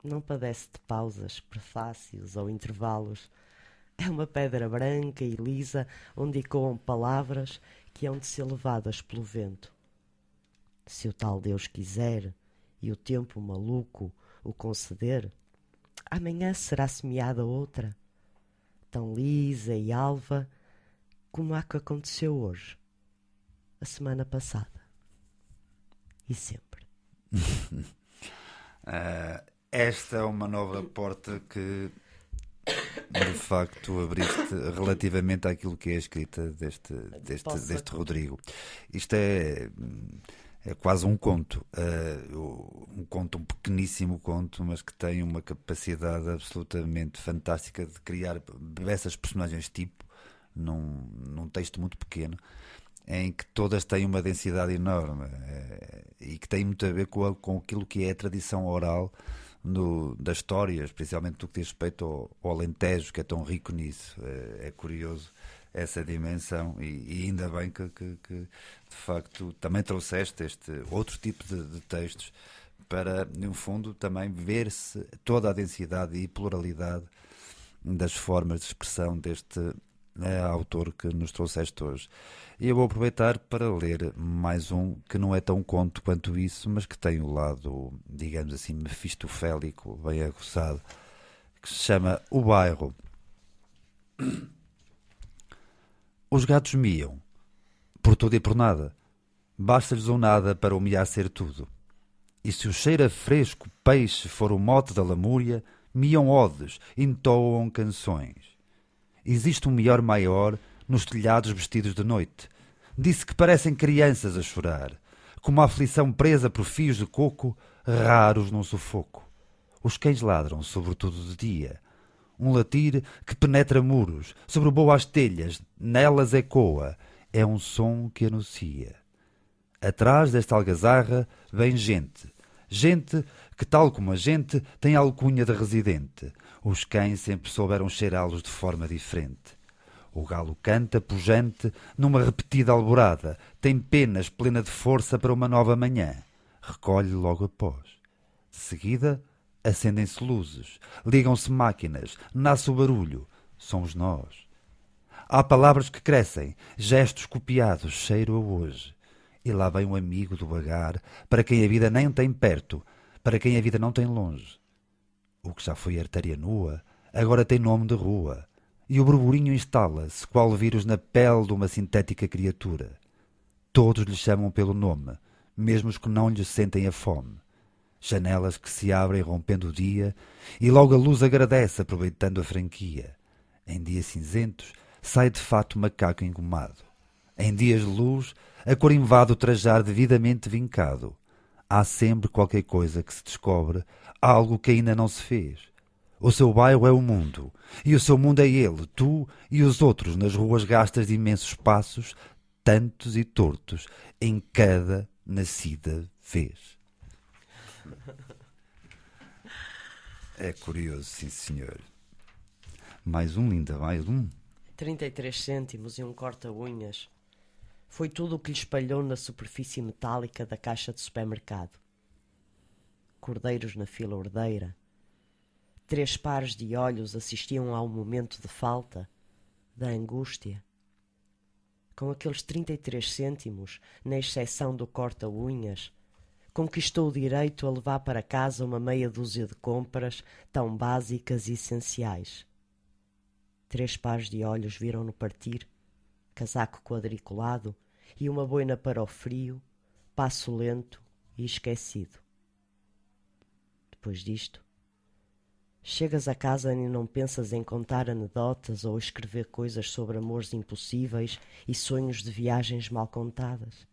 não padece de pausas, prefácios ou intervalos. É uma pedra branca e lisa onde ecoam palavras que hão de ser levadas pelo vento. Se o tal Deus quiser e o tempo maluco o conceder, amanhã será semeada outra, tão lisa e alva como a que aconteceu hoje, a semana passada e sempre. Esta é uma nova porta que de facto abriste relativamente àquilo que é a escrita deste Rodrigo. Isto é quase um conto, um pequeníssimo conto, mas que tem uma capacidade absolutamente fantástica de criar essas personagens tipo num texto muito pequeno, em que todas têm uma densidade enorme e que tem muito a ver com aquilo que é a tradição oral das histórias, principalmente do que diz respeito ao Alentejo, que é tão rico nisso. É curioso essa dimensão e ainda bem que de facto também trouxeste este outro tipo de textos para, no fundo, também ver-se toda a densidade e pluralidade das formas de expressão deste autor que nos trouxeste hoje. E eu vou aproveitar para ler mais um que não é tão conto quanto isso, mas que tem o lado, digamos assim, mefistofélico, bem aguçado, que se chama O Bairro. Os gatos miam, por tudo e por nada. Basta-lhes um nada para o miar ser tudo. E se o cheiro a fresco peixe for o mote da lamúria, miam odes, entoam canções. Existe um melhor maior nos telhados vestidos de noite. Disse que parecem crianças a chorar, como a aflição presa por fios de coco, raros num sufoco. Os cães ladram, sobretudo de dia. Um latir que penetra muros, sobrevoa as telhas, nelas ecoa. É um som que anuncia. Atrás desta algazarra vem gente. Gente que, tal como a gente, tem alcunha de residente. Os cães sempre souberam cheirá-los de forma diferente. O galo canta pujante numa repetida alvorada. Tem penas plena de força para uma nova manhã. Recolhe logo após. De seguida, acendem-se luzes. Ligam-se máquinas. Nasce o barulho. Somos nós. Há palavras que crescem. Gestos copiados. Cheiro a hoje. E lá vem um amigo do vagar, para quem a vida nem tem perto, para quem a vida não tem longe. O que já foi artéria nua, agora tem nome de rua, e o burburinho instala-se, qual vírus na pele de uma sintética criatura. Todos lhe chamam pelo nome, mesmo os que não lhe sentem a fome. Janelas que se abrem rompendo o dia, e logo a luz agradece, aproveitando a franquia. Em dias cinzentos, sai de fato macaco engomado. Em dias de luz, a cor invade o trajar devidamente vincado. Há sempre qualquer coisa que se descobre, algo que ainda não se fez. O seu bairro é o mundo, e o seu mundo é ele, tu e os outros nas ruas gastas de imensos passos, tantos e tortos, em cada nascida vez. É curioso, sim senhor. Mais um, linda, mais um. 33 cêntimos e um corta-unhas. Foi tudo o que lhe espalhou na superfície metálica da caixa de supermercado. Cordeiros na fila ordeira. 3 pares de olhos assistiam ao momento de falta, da angústia. Com aqueles 33 cêntimos, na exceção do corta-unhas, conquistou o direito a levar para casa uma meia dúzia de compras tão básicas e essenciais. 3 pares de olhos viram-no partir, casaco quadriculado e uma boina para o frio, passo lento e esquecido. Depois disto, chegas a casa e não pensas em contar anedotas ou escrever coisas sobre amores impossíveis e sonhos de viagens mal contadas.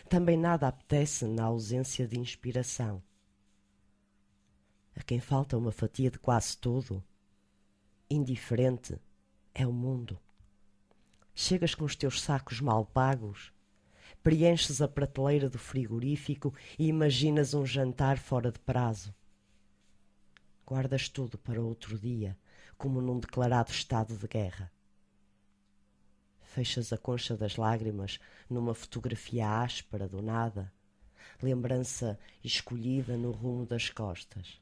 Também nada apetece na ausência de inspiração. A quem falta uma fatia de quase tudo, indiferente, é o mundo. Chegas com os teus sacos mal pagos, preenches a prateleira do frigorífico e imaginas um jantar fora de prazo. Guardas tudo para outro dia, como num declarado estado de guerra. Fechas a concha das lágrimas numa fotografia áspera do nada, lembrança escolhida no rumo das costas.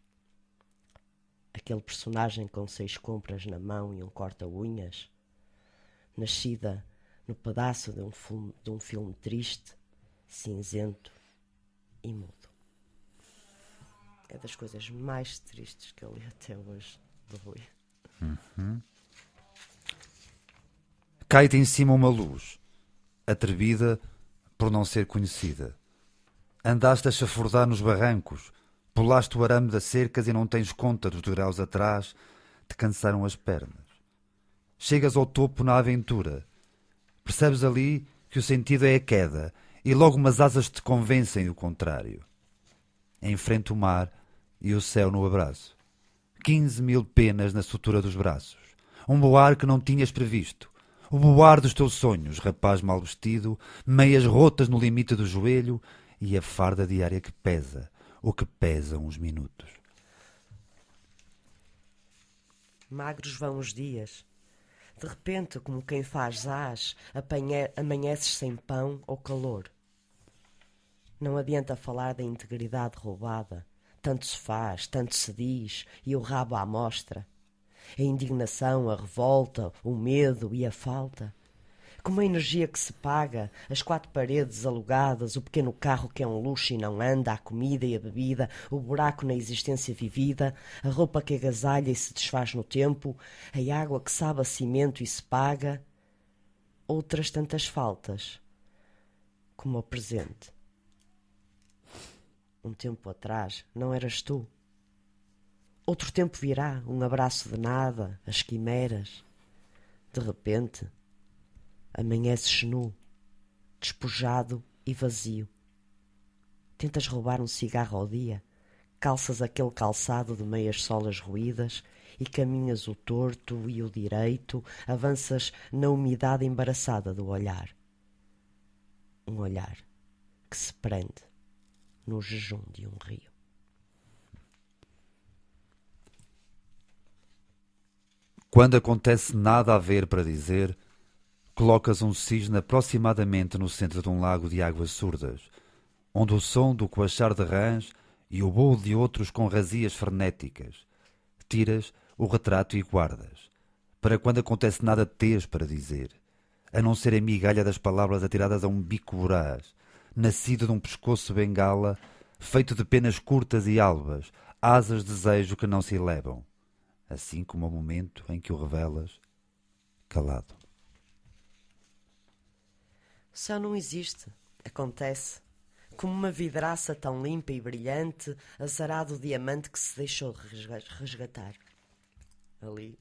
Aquele personagem com 6 compras na mão e um corta-unhas, nascida no pedaço de um filme triste, cinzento e mudo. É das coisas mais tristes que eu li até hoje, do Rui. Cai-te em cima uma luz, atrevida por não ser conhecida. Andaste a chafurdar nos barrancos, pulaste o arame das cercas e não tens conta dos degraus atrás, te cansaram as pernas. Chegas ao topo na aventura. Percebes ali que o sentido é a queda e logo umas asas te convencem o contrário. Enfrenta o mar e o céu no abraço. 15.000 penas na sutura dos braços. Um voar que não tinhas previsto. O voar dos teus sonhos, rapaz mal vestido, meias rotas no limite do joelho e a farda diária que pesa, o que pesam os minutos. Magros vão os dias. De repente, como quem faz ás, amanheces sem pão ou calor. Não adianta falar da integridade roubada. Tanto se faz, tanto se diz, e o rabo à mostra. A indignação, a revolta, o medo e a falta. Como a energia que se paga, as 4 paredes alugadas, o pequeno carro que é um luxo e não anda, a comida e a bebida, o buraco na existência vivida, a roupa que agasalha e se desfaz no tempo, a água que sabe a cimento e se paga. Outras tantas faltas. como ao presente. Um tempo atrás não eras tu. Outro tempo virá, um abraço de nada, as quimeras. De repente, amanheces nu, despojado e vazio. Tentas roubar um cigarro ao dia, calças aquele calçado de meias solas roídas e caminhas o torto e o direito, avanças na umidade embaraçada do olhar. Um olhar que se prende no jejum de um rio. Quando acontece nada a haver para dizer, colocas um cisne aproximadamente no centro de um lago de águas surdas, onde o som do coachar de rãs e o voo de outros com razias frenéticas. Tiras o retrato e guardas, para quando acontece nada tens para dizer, a não ser a migalha das palavras atiradas a um bico voraz, nascido de um pescoço bengala, feito de penas curtas e albas, asas de desejo que não se elevam, assim como o momento em que o revelas, calado. O céu não existe, acontece, como uma vidraça tão limpa e brilhante, azarado diamante que se deixou resgatar. Ali,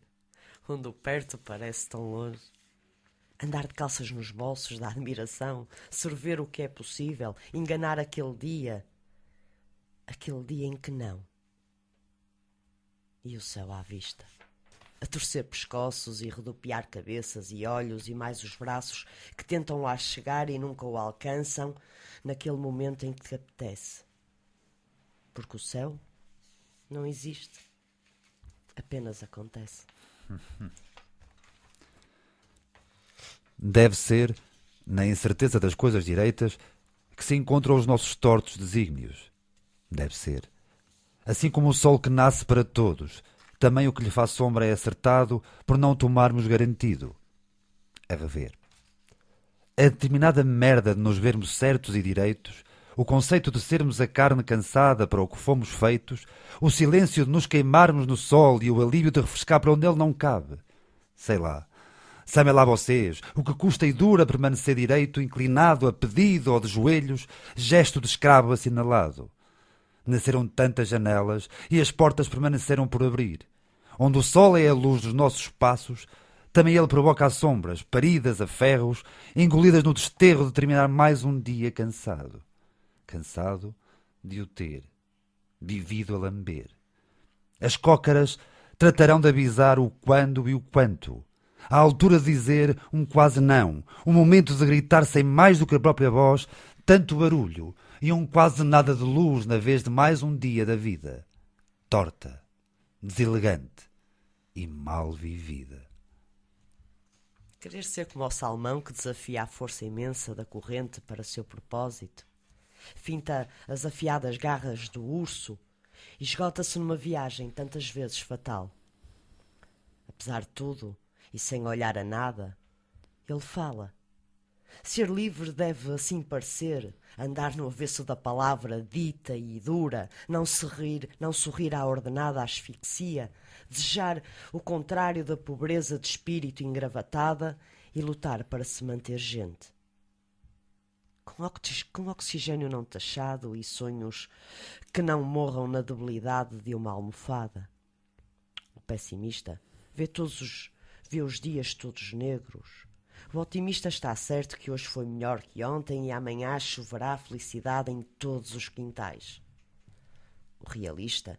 onde o perto parece tão longe. Andar de calças nos bolsos da admiração, sorver o que é possível, enganar aquele dia em que não. E o céu à vista, a torcer pescoços e rodopiar cabeças e olhos e mais os braços que tentam lá chegar e nunca o alcançam naquele momento em que te apetece. Porque o céu não existe, apenas acontece. Deve ser, na incerteza das coisas direitas, que se encontram os nossos tortos desígnios. Deve ser. Assim como o sol que nasce para todos, também o que lhe faz sombra é acertado por não tomarmos garantido. A rever. A determinada merda de nos vermos certos e direitos, o conceito de sermos a carne cansada para o que fomos feitos, o silêncio de nos queimarmos no sol e o alívio de refrescar para onde ele não cabe. Sei lá. Sabem lá vocês o que custa e dura permanecer direito, inclinado, a pedido ou de joelhos, gesto de escravo assinalado. Nasceram tantas janelas e as portas permaneceram por abrir. Onde o sol é a luz dos nossos passos, também ele provoca as sombras, paridas a ferros, engolidas no desterro de terminar mais um dia cansado. Cansado de o ter, vivido a lamber. As cócaras tratarão de avisar o quando e o quanto. À altura de dizer um quase não, um momento de gritar sem mais do que a própria voz, tanto barulho e um quase nada de luz na vez de mais um dia da vida, torta, deselegante e mal vivida. Querer ser como o salmão que desafia a força imensa da corrente para seu propósito, finta as afiadas garras do urso e esgota-se numa viagem tantas vezes fatal. Apesar de tudo, e sem olhar a nada, ele fala. Ser livre deve assim parecer, andar no avesso da palavra dita e dura, não sorrir à ordenada asfixia, desejar o contrário da pobreza de espírito engravatada e lutar para se manter gente. Com oxigênio não taxado e sonhos que não morram na debilidade de uma almofada. O pessimista vê os dias todos negros. O otimista está certo que hoje foi melhor que ontem e amanhã choverá felicidade em todos os quintais. O realista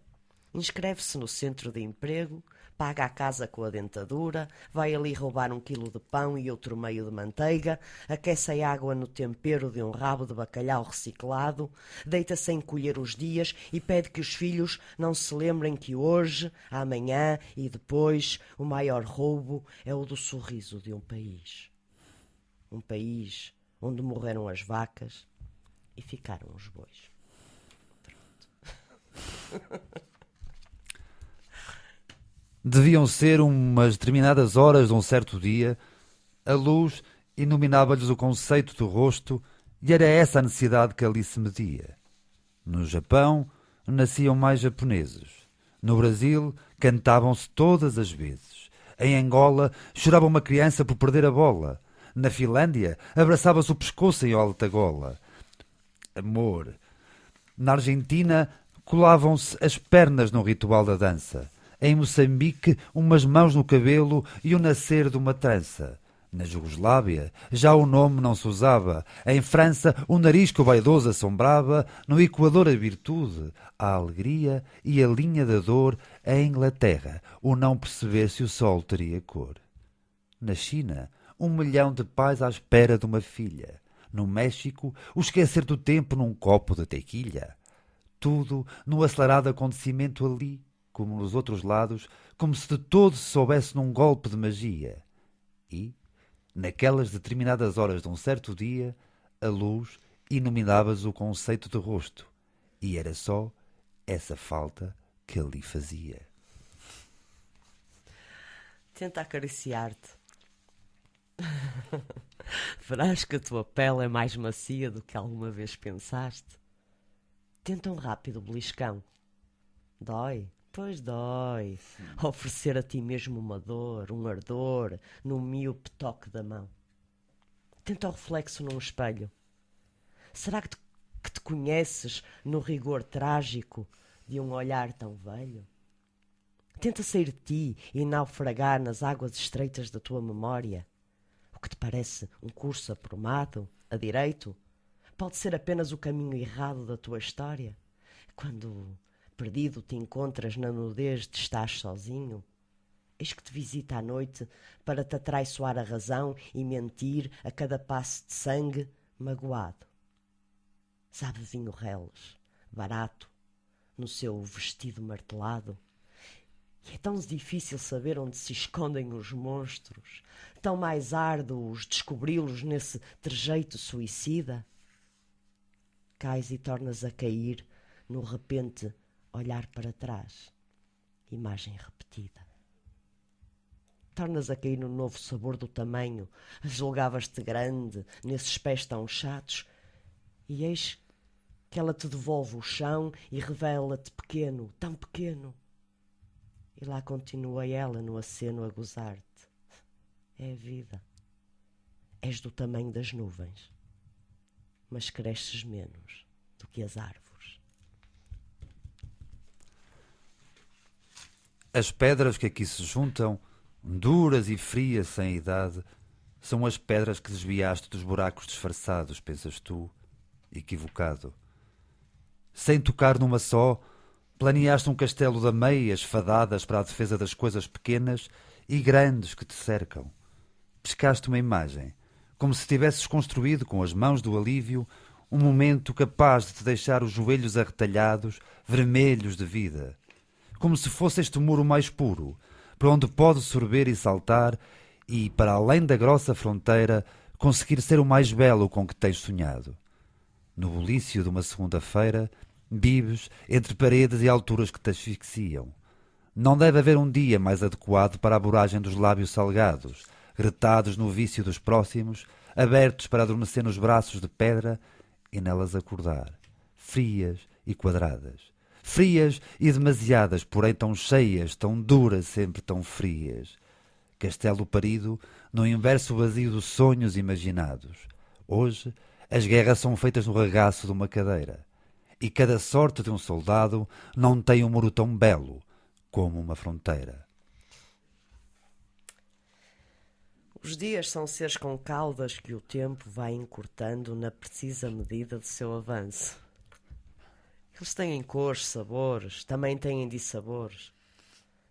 inscreve-se no centro de emprego, paga a casa com a dentadura, vai ali roubar 1 quilo de pão e outro meio de manteiga, aquece a água no tempero de um rabo de bacalhau reciclado, deita-se a encolher os dias e pede que os filhos não se lembrem que hoje, amanhã e depois o maior roubo é o do sorriso de um país. Um país onde morreram as vacas e ficaram os bois. Pronto. Deviam ser umas determinadas horas de um certo dia, a luz iluminava-lhes o conceito do rosto e era essa a necessidade que ali se media. No Japão nasciam mais japoneses. No Brasil cantavam-se todas as vezes. Em Angola chorava uma criança por perder a bola. Na Finlândia, abraçava-se o pescoço em alta gola. Amor. Na Argentina, colavam-se as pernas num ritual da dança. Em Moçambique, umas mãos no cabelo e o nascer de uma trança. Na Jugoslávia, já o nome não se usava. Em França, o nariz que o vaidoso assombrava. No Equador, a virtude, a alegria e a linha da dor. Em Inglaterra, o não perceber se o sol teria cor. Na China, 1 milhão de pais à espera de uma filha. No México, o esquecer do tempo num copo de tequilha. Tudo no acelerado acontecimento ali, como nos outros lados, como se de todo se soubesse num golpe de magia. E, naquelas determinadas horas de um certo dia, a luz iluminava-se o conceito de rosto, e era só essa falta que ali fazia. Tenta acariciar-te. Verás que a tua pele é mais macia do que alguma vez pensaste. Tenta um rápido beliscão. Dói? Pois dói. Oferecer a ti mesmo uma dor, um ardor, num míope toque da mão. Tenta o reflexo num espelho. Será que te conheces no rigor trágico de um olhar tão velho? Tenta sair de ti e naufragar nas águas estreitas da tua memória. O que te parece um curso aprumado, a direito, pode ser apenas o caminho errado da tua história. Quando, perdido, te encontras na nudez de estás sozinho, eis que te visita à noite para te atraiçoar a razão e mentir a cada passo de sangue magoado. Sabe vinho reles, barato, no seu vestido martelado. E é tão difícil saber onde se escondem os monstros, tão mais árduos descobri-los nesse trejeito suicida. Cais e tornas a cair no repente olhar para trás, imagem repetida. Tornas a cair no novo sabor do tamanho, julgavas-te grande nesses pés tão chatos, e eis que ela te devolve o chão e revela-te pequeno, tão pequeno. E lá continua ela no aceno a gozar-te. É a vida. És do tamanho das nuvens, mas cresces menos do que as árvores. As pedras que aqui se juntam, duras e frias sem idade, são as pedras que desviaste dos buracos disfarçados, pensas tu, equivocado. Sem tocar numa só, planeaste um castelo de meias fadadas para a defesa das coisas pequenas e grandes que te cercam. Pescaste uma imagem, como se tivesses construído com as mãos do alívio um momento capaz de te deixar os joelhos arretalhados, vermelhos de vida. Como se fosse este muro mais puro, para onde pode sorver e saltar e, para além da grossa fronteira, conseguir ser o mais belo com que tens sonhado. No bulício de uma segunda-feira, vives entre paredes e alturas que te asfixiam. Não deve haver um dia mais adequado para a boragem dos lábios salgados, gretados no vício dos próximos, abertos para adormecer nos braços de pedra e nelas acordar, frias e quadradas. Frias e demasiadas, porém tão cheias, tão duras, sempre tão frias. Castelo parido no inverso vazio dos sonhos imaginados. Hoje, as guerras são feitas no regaço de uma cadeira. E cada sorte de um soldado não tem um muro tão belo como uma fronteira. Os dias são seres com caudas que o tempo vai encurtando na precisa medida do seu avanço. Eles têm cores, sabores, também têm dissabores.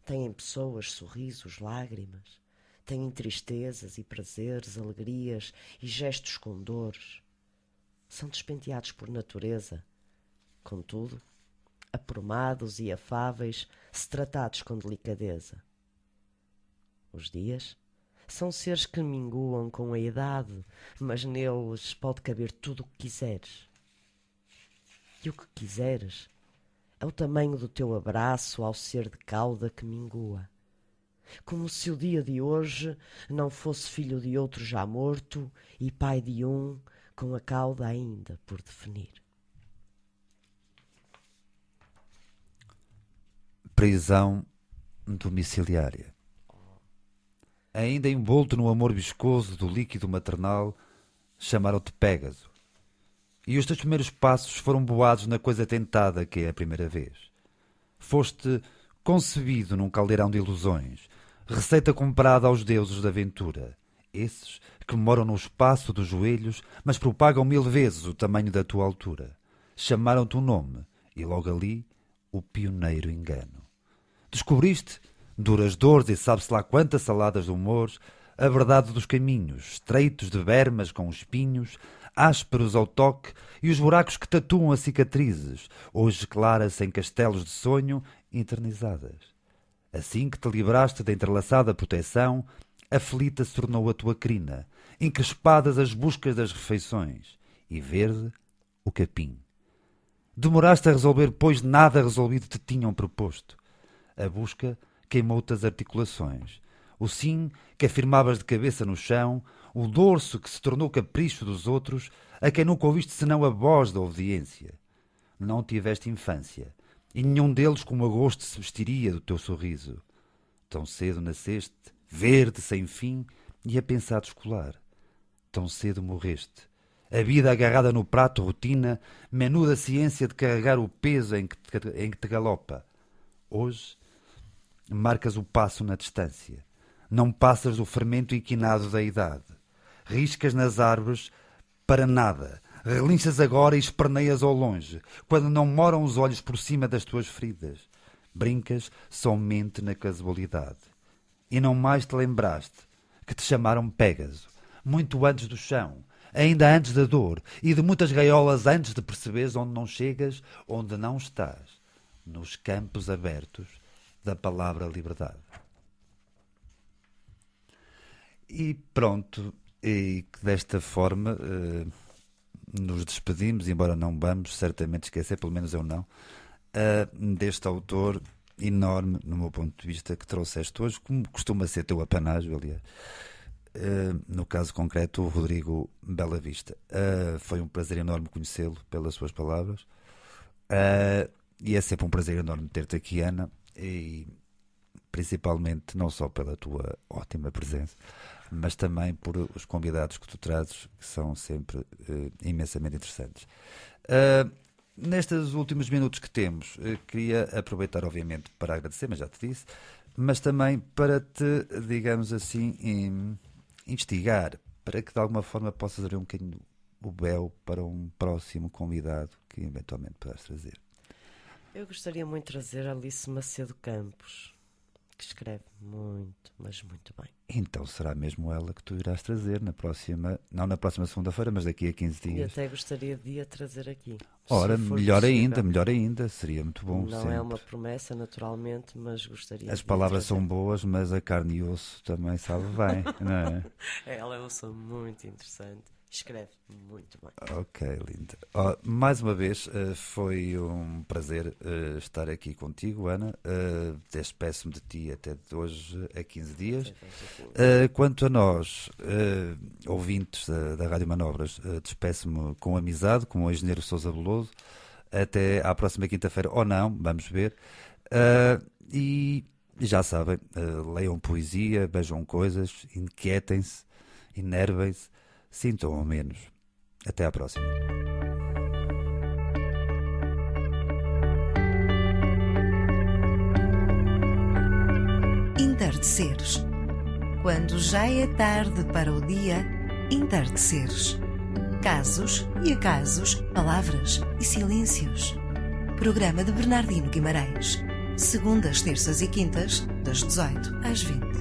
Têm pessoas, sorrisos, lágrimas. Têm tristezas e prazeres, alegrias e gestos com dores. São despenteados por natureza. Contudo, aprumados e afáveis, se tratados com delicadeza. Os dias são seres que minguam com a idade, mas neles pode caber tudo o que quiseres. E o que quiseres é o tamanho do teu abraço ao ser de cauda que mingua. Como se o dia de hoje não fosse filho de outro já morto e pai de um com a cauda ainda por definir. Prisão domiciliária. ainda envolto no amor viscoso do líquido maternal, chamaram-te Pégaso. E os teus primeiros passos foram boados na coisa tentada que é a primeira vez. Foste concebido num caldeirão de ilusões, receita comprada aos deuses da aventura, esses que moram no espaço dos joelhos, mas propagam 1000 vezes o tamanho da tua altura. Chamaram-te um nome, e logo ali, o pioneiro engano. Descobriste, duras dores e sabe-se lá quantas saladas de humores, a verdade dos caminhos, estreitos de bermas com espinhos, ásperos ao toque, e os buracos que tatuam as cicatrizes, hoje claras em castelos de sonho, eternizadas. Assim que te libraste da entrelaçada proteção, aflita se tornou a tua crina, encrespadas as buscas das refeições, e verde o capim. Demoraste a resolver, pois nada resolvido te tinham proposto. A busca queimou-te as articulações. O sim que afirmavas de cabeça no chão, o dorso que se tornou capricho dos outros, a quem nunca ouviste senão a voz da obediência. Não tiveste infância, e nenhum deles com agosto se vestiria do teu sorriso. Tão cedo nasceste, verde sem fim e a pensar escolar. Tão cedo morreste. A vida agarrada no prato rotina, menuda ciência de carregar o peso em que te galopa. Hoje, marcas o passo na distância. Não passas do fermento inquinado da idade. Riscas nas árvores para nada. Relinchas agora e esperneias ao longe, quando não moram os olhos por cima das tuas feridas. Brincas somente na casualidade. E não mais te lembraste que te chamaram Pégaso, muito antes do chão, ainda antes da dor, e de muitas gaiolas antes de perceberes onde não chegas, onde não estás, nos campos abertos da palavra liberdade. E pronto, e desta forma nos despedimos, embora não vamos certamente esquecer, pelo menos eu não, deste autor enorme, no meu ponto de vista, que trouxeste hoje, como costuma ser teu apanágio, aliás. No caso concreto, o Rodrigo Bela Vista. Foi um prazer enorme conhecê-lo pelas suas palavras, e é sempre um prazer enorme ter-te aqui, Ana, e principalmente não só pela tua ótima presença, mas também por os convidados que tu trazes, que são sempre imensamente interessantes. Nestes últimos minutos que temos, queria aproveitar, obviamente, para agradecer, mas já te disse, mas também para te, digamos assim, instigar, para que de alguma forma possas abrir um bocadinho o véu para um próximo convidado que eventualmente poderás trazer. Eu gostaria muito de trazer a Alice Macedo Campos, que escreve muito, mas muito bem. Então será mesmo ela que tu irás trazer na próxima, não na próxima segunda-feira, mas daqui a 15 dias. E até gostaria de a trazer aqui. Ora, melhor ainda, seria muito bom. Não sempre. É uma promessa, naturalmente, mas gostaria. As palavras são boas, mas a carne e osso também sabe bem, não é? Ela é uma pessoa muito interessante. Escreve muito bem. Ok, linda. Mais uma vez, foi um prazer estar aqui contigo, Ana. Despeço-me de ti até de hoje a 15 dias. Quanto a nós, ouvintes da Rádio Manobras, despeço-me com amizade, com o engenheiro Sousa Veloso. Até à próxima quinta-feira, ou não, vamos ver. E já sabem, leiam poesia, vejam coisas, inquietem-se, enervem-se. Sintam ao menos. Até à próxima. Entardeceres. Quando já é tarde para o dia, entardeceres. Casos e acasos, palavras e silêncios. Programa de Bernardino Guimarães. Segundas, terças e quintas, das 18 às 20.